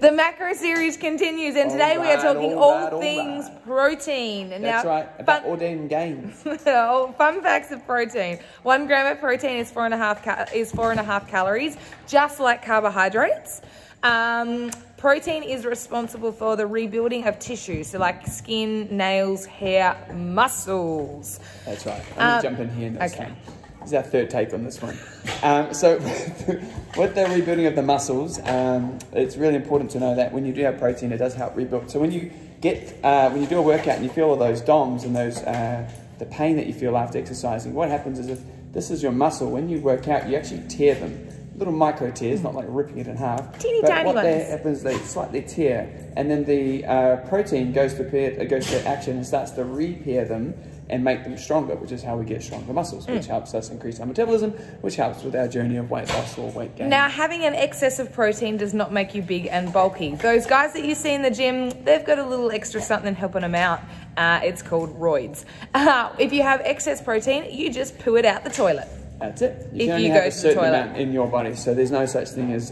The macro series continues, and today we are talking all things protein. That's right, about ordained gains. Fun facts of protein. 1 gram of protein is 4.5 calories, just like carbohydrates. Protein is responsible for the rebuilding of tissue, so like skin, nails, hair, muscles. That's right. I'm going to jump in here in this one. This is our third take on this one. So with the rebuilding of the muscles, it's really important to know that when you do have protein, it does help rebuild. So when you get, when you do a workout and you feel all those DOMs and those, the pain that you feel after exercising, what happens is if this is your muscle, when you work out, you actually tear them. Little micro tears, not like ripping it in half. Teeny tiny ones. But what happens, they slightly tear, and then the protein goes to action and starts to repair them and make them stronger, which is how we get stronger muscles, which helps us increase our metabolism, which helps with our journey of weight loss or weight gain. Now, having an excess of protein does not make you big and bulky. Those guys that you see in the gym, they've got a little extra something helping them out. It's called roids. If you have excess protein, you just poo it out the toilet. That's it. You can only have a certain amount in your body, so there's no such thing as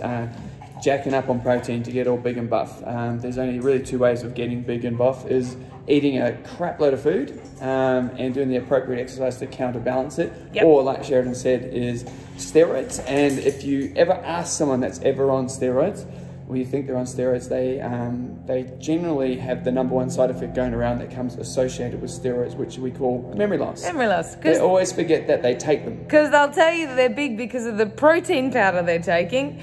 jacking up on protein to get all big and buff. There's only really 2 ways of getting big and buff: is eating a crap load of food and doing the appropriate exercise to counterbalance it, or like Sheridan said, is steroids. And if you ever ask someone that's ever on steroids, or you think they're on steroids, they generally have the #1 side effect going around that comes associated with steroids, which we call memory loss. Memory loss. They always forget that they take them. Because they'll tell you that they're big because of the protein powder they're taking,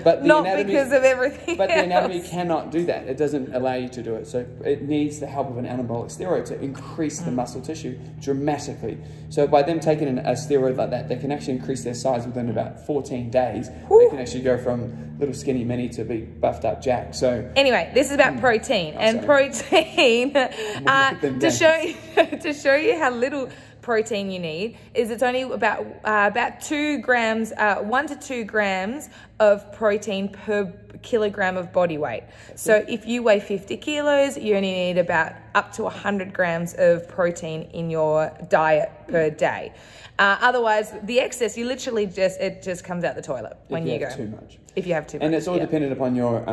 but not because of everything But the anatomy cannot do that. It doesn't allow you to do it. So it needs the help of an anabolic steroid to increase the muscle tissue dramatically. So by them taking a steroid like that, they can actually increase their size within about 14 days. They can actually go from little skinny mini to big buffed up Jack. So anyway, this is about protein, and protein to show you how little protein you need is it's only about 2 grams, 1 to 2 grams of protein per kilogram of body weight. So if you weigh 50 kilos, you only need about up to 100 grams of protein in your diet per day. Otherwise, the excess, you literally it just comes out the toilet when you go. Too much. If you have too much. And it's all dependent upon your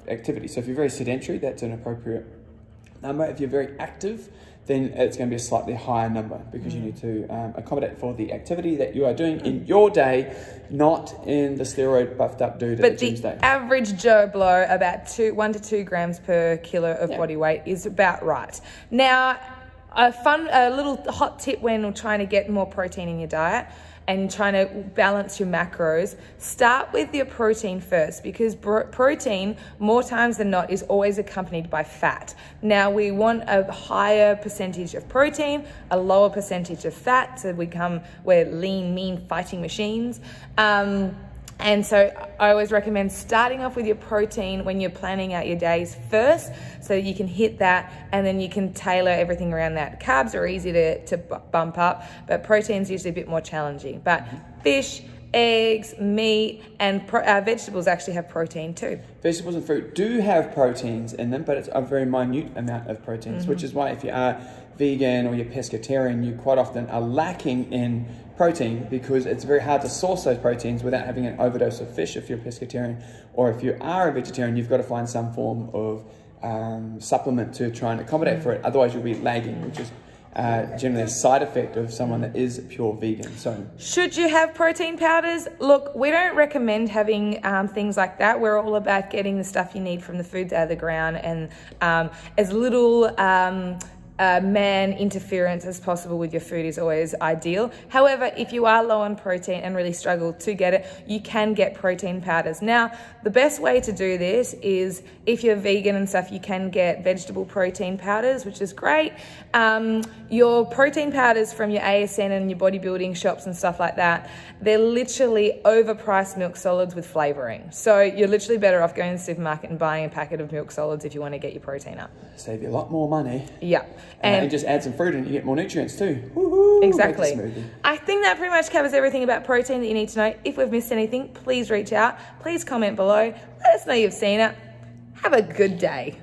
activity. So if you're very sedentary, that's an appropriate number. If you're very active, then it's going to be a slightly higher number because you need to accommodate for the activity that you are doing in your day, not in the steroid buffed up dude at the gym's day. But the average Joe Blow, about 1 to 2 grams per kilo of body weight is about right. Now, a little hot tip when trying to get more protein in your diet and trying to balance your macros, start with your protein first, because protein, more times than not, is always accompanied by fat. Now, we want a higher percentage of protein, a lower percentage of fat, so we're lean, mean fighting machines. And so I always recommend starting off with your protein when you're planning out your days first, so you can hit that and then you can tailor everything around that. Carbs are easy to bump up, but protein's usually a bit more challenging. But fish, eggs, meat, and vegetables actually have protein too. Vegetables and fruit do have proteins in them, but it's a very minute amount of proteins, which is why if you are vegan or you're pescatarian, you quite often are lacking in protein because it's very hard to source those proteins without having an overdose of fish if you're a pescatarian. Or if you are a vegetarian, you've got to find some form of supplement to try and accommodate for it. Otherwise you'll be lagging, which is generally a side effect of someone that is pure vegan. So, should you have protein powders? Look, we don't recommend having things like that. We're all about getting the stuff you need from the foods out of the ground, and as little man interference as possible with your food is always ideal. However, if you are low on protein and really struggle to get it, you can get protein powders. Now, the best way to do this is, if you're vegan and stuff, you can get vegetable protein powders, which is great. Your protein powders from your ASN and your bodybuilding shops and stuff like that, they're literally overpriced milk solids with flavoring. So you're literally better off going to the supermarket and buying a packet of milk solids if you want to get your protein up. Save you a lot more money. Yeah. And just add some fruit and you get more nutrients too. Woohoo, exactly. I think that pretty much covers everything about protein that you need to know. If we've missed anything, please reach out. Please comment below. Let us know you've seen it. Have a good day.